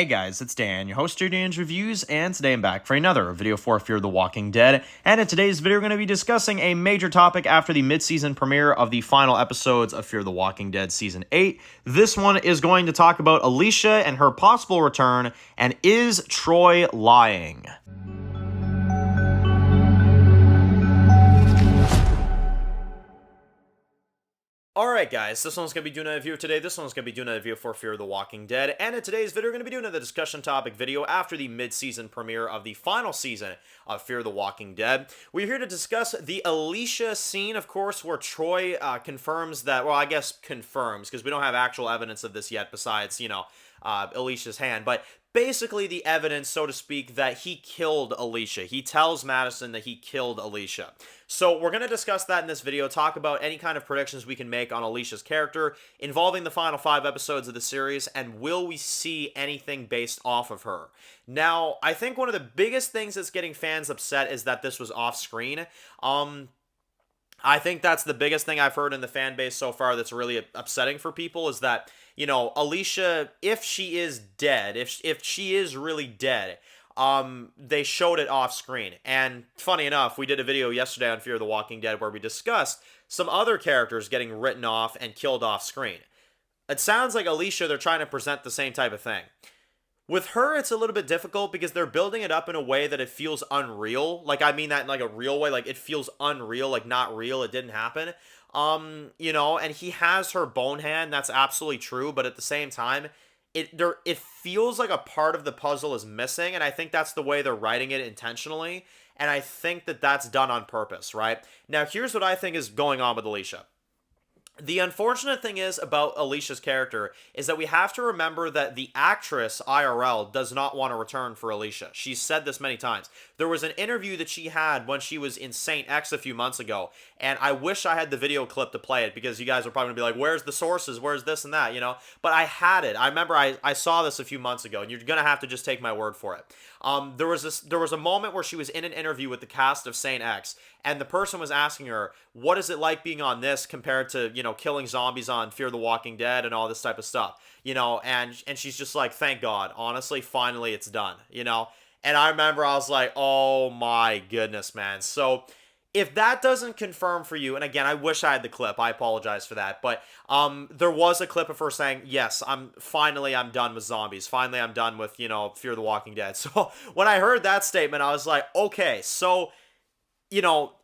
Hey guys, it's Dan, your host of Dan's Reviews, and today I'm back for another video for Fear the Walking Dead. And in today's video, we're going to be discussing a major topic after the mid-season premiere of the final episodes of Fear the Walking Dead Season 8. This one is going to talk about Alicia and her possible return, and is Troy lying? Alright guys, this one's going to be doing a review today. This one's going to be doing a review for Fear the Walking Dead. And in today's video, we're going to be doing the discussion topic video after the mid-season premiere of the final season of Fear the Walking Dead. We're here to discuss the Alicia scene, of course, where Troy confirms that, well, I guess confirms, because we don't have actual evidence of this yet besides, Alicia's hand. But basically the evidence, so to speak, that he killed Alicia. He tells Madison that he killed Alicia. So we're going to discuss that in this video, talk about any kind of predictions we can make on Alicia's character involving the final 5 episodes of the series, and will we see anything based off of her. Now, I think one of the biggest things that's getting fans upset is that this was off-screen. I think that's the biggest thing I've heard in the fan base so far that's really upsetting for people, is that, Alicia, if she is dead, if she is really dead, they showed it off screen. And funny enough, we did a video yesterday on Fear the Walking Dead where we discussed some other characters getting written off and killed off screen. It sounds like Alicia, they're trying to present the same type of thing. With her, it's a little bit difficult because they're building it up in a way that it feels unreal. Like, I mean that in like a real way. Like, it feels unreal, like not real. It didn't happen. And he has her bone hand. That's absolutely true. But at the same time, it feels like a part of the puzzle is missing. And I think that's the way they're writing it intentionally. And I think that that's done on purpose, right? Now, here's what I think is going on with Alicia. The unfortunate thing is about Alicia's character is that we have to remember that the actress, IRL, does not want to return for Alicia. She's said this many times. There was an interview that she had when she was in Saint X a few months ago, and I wish I had the video clip to play it, because you guys are probably going to be like, where's the sources, where's this and that, But I had it. I remember I saw this a few months ago, and you're going to have to just take my word for it. There was a moment where she was in an interview with the cast of Saint X, and the person was asking her, what is it like being on this compared to, killing zombies on Fear the Walking Dead and all this type of stuff, and she's just like, thank God, honestly, finally it's done, and I remember I was like, oh my goodness, man. So if that doesn't confirm for you, and again, I wish I had the clip, I apologize for that, but there was a clip of her saying, yes, I'm done with zombies, finally I'm done with, Fear the Walking Dead. So when I heard that statement, I was like, okay, so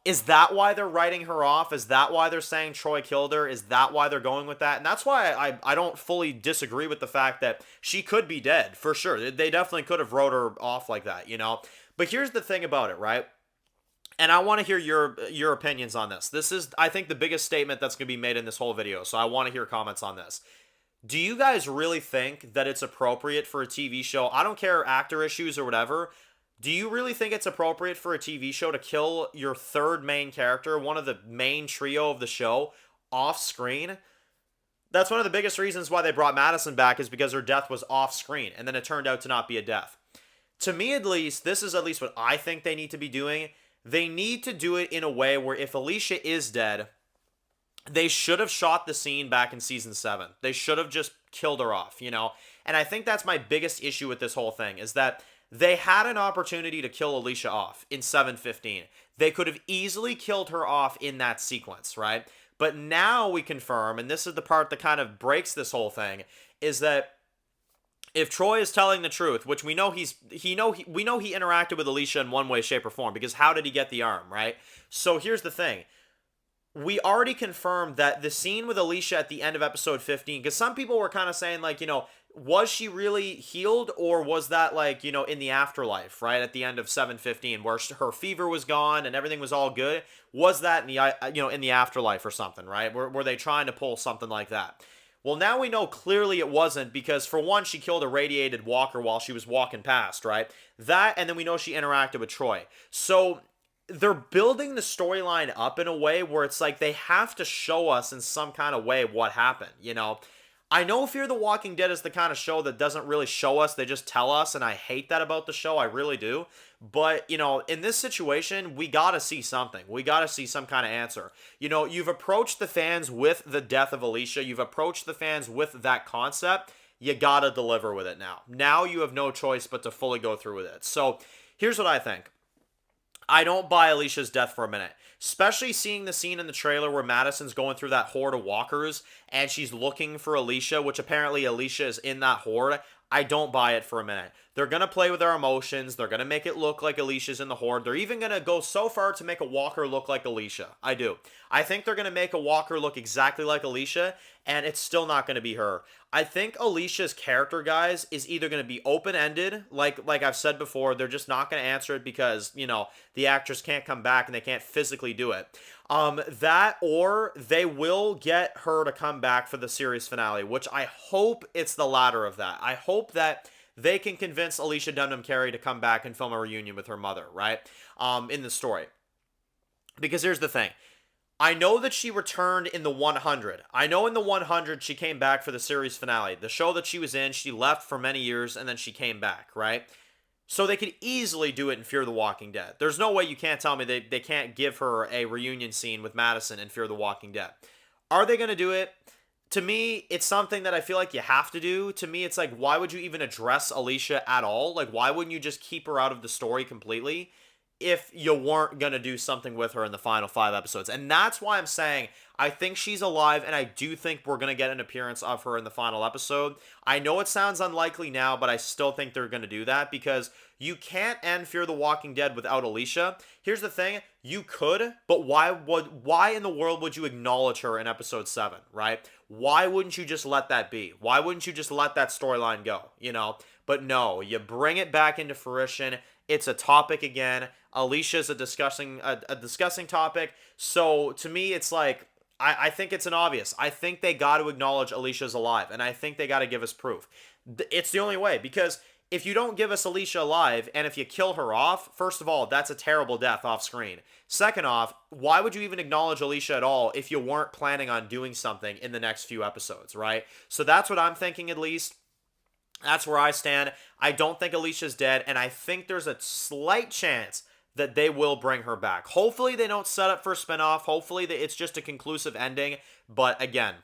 is that why they're writing her off? Is that why they're saying Troy killed her? Is that why they're going with that? And that's why I don't fully disagree with the fact that she could be dead, for sure. They definitely could have wrote her off like that, But here's the thing about it, right? And I want to hear your opinions on this. This is, I think, the biggest statement that's going to be made in this whole video, so I want to hear comments on this. Do you guys really think that it's appropriate for a TV show? I don't care, actor issues or whatever. Do you really think it's appropriate for a TV show to kill your third main character, one of the main trio of the show, off screen? That's one of the biggest reasons why they brought Madison back, is because her death was off screen, and then it turned out to not be a death. To me, at least, this is at least what I think they need to be doing. They need to do it in a way where if Alicia is dead, they should have shot the scene back in season 7. They should have just killed her off, And I think that's my biggest issue with this whole thing, is that they had an opportunity to kill Alicia off in 7:15. They could have easily killed her off in that sequence, right? But now we confirm, and this is the part that kind of breaks this whole thing, is that if Troy is telling the truth, which we know he interacted with Alicia in one way, shape, or form, because how did he get the arm, right? So here's the thing. We already confirmed that the scene with Alicia at the end of episode 15, because some people were kind of saying, like, was she really healed, or was that, like, in the afterlife, right, at the end of 7:15, where her fever was gone and everything was all good? Was that in the, in the afterlife or something, right? Were they trying to pull something like that? Well, now we know clearly it wasn't, because for one, she killed a radiated walker while she was walking past, right? That, and then we know she interacted with Troy. So they're building the storyline up in a way where it's like they have to show us in some kind of way what happened, I know Fear the Walking Dead is the kind of show that doesn't really show us, they just tell us, and I hate that about the show, I really do. But, in this situation, we gotta see something. We gotta see some kind of answer. You've approached the fans with the death of Alicia, you've approached the fans with that concept. you gotta deliver with it now. Now you have no choice but to fully go through with it. So here's what I think. I don't buy Alicia's death for a minute. Especially seeing the scene in the trailer where Madison's going through that horde of walkers and she's looking for Alicia, which apparently Alicia is in that horde. I don't buy it for a minute. They're going to play with our emotions. They're going to make it look like Alicia's in the horde. They're even going to go so far to make a walker look like Alicia. I do. I think they're going to make a walker look exactly like Alicia, and it's still not going to be her. I think Alicia's character, guys, is either going to be open-ended, like I've said before. They're just not going to answer it because, you know, the actress can't come back and they can't physically do it. That, or they will get her to come back for the series finale, which I hope it's the latter of that. I hope that they can convince Alicia Dundham Carey to come back and film a reunion with her mother, right? In the story. Because here's the thing. I know that she returned in the 100. I know in the 100 she came back for the series finale. The show that she was in, she left for many years and then she came back, right? So they could easily do it in Fear the Walking Dead. There's no way you can't tell me they can't give her a reunion scene with Madison in Fear the Walking Dead. Are they going to do it? To me, it's something that I feel like you have to do. To me, it's like, why would you even address Alicia at all? Like, why wouldn't you just keep her out of the story completely if you weren't going to do something with her in the final 5 episodes? And that's why I'm saying I think she's alive, and I do think we're going to get an appearance of her in the final episode. I know it sounds unlikely now, but I still think they're going to do that because you can't end Fear the Walking Dead without Alicia. Here's the thing, you could, but why in the world would you acknowledge her in episode 7, right? Why wouldn't you just let that be? Why wouldn't you just let that storyline go, you know? But no, you bring it back into fruition. It's a topic again. Alicia's a discussing topic. So to me, it's like, I think it's an obvious. I think they got to acknowledge Alicia's alive, and I think they got to give us proof. It's the only way, because if you don't give us Alicia alive, and if you kill her off, first of all, that's a terrible death off screen. Second off, why would you even acknowledge Alicia at all if you weren't planning on doing something in the next few episodes, right? So that's what I'm thinking, at least. That's where I stand. I don't think Alicia's dead, and I think there's a slight chance that they will bring her back. Hopefully they don't set up for a spinoff. Hopefully it's just a conclusive ending. But again,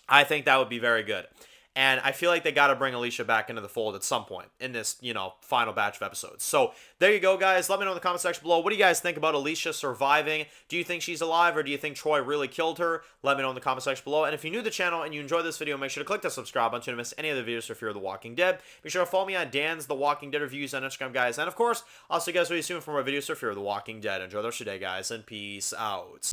I think that would be very good. And I feel like they got to bring Alicia back into the fold at some point in this, you know, final batch of episodes. So there you go, guys. Let me know in the comment section below. What do you guys think about Alicia surviving? Do you think she's alive, or do you think Troy really killed her? Let me know in the comment section below. And if you're new to the channel and you enjoyed this video, make sure to click the subscribe button to miss any other videos for Fear the Walking Dead. Be sure to follow me on Dan's The Walking Dead Reviews on Instagram, guys. And of course, I'll see you guys really soon for more videos for Fear the Walking Dead. Enjoy the rest of your day, guys, and peace out.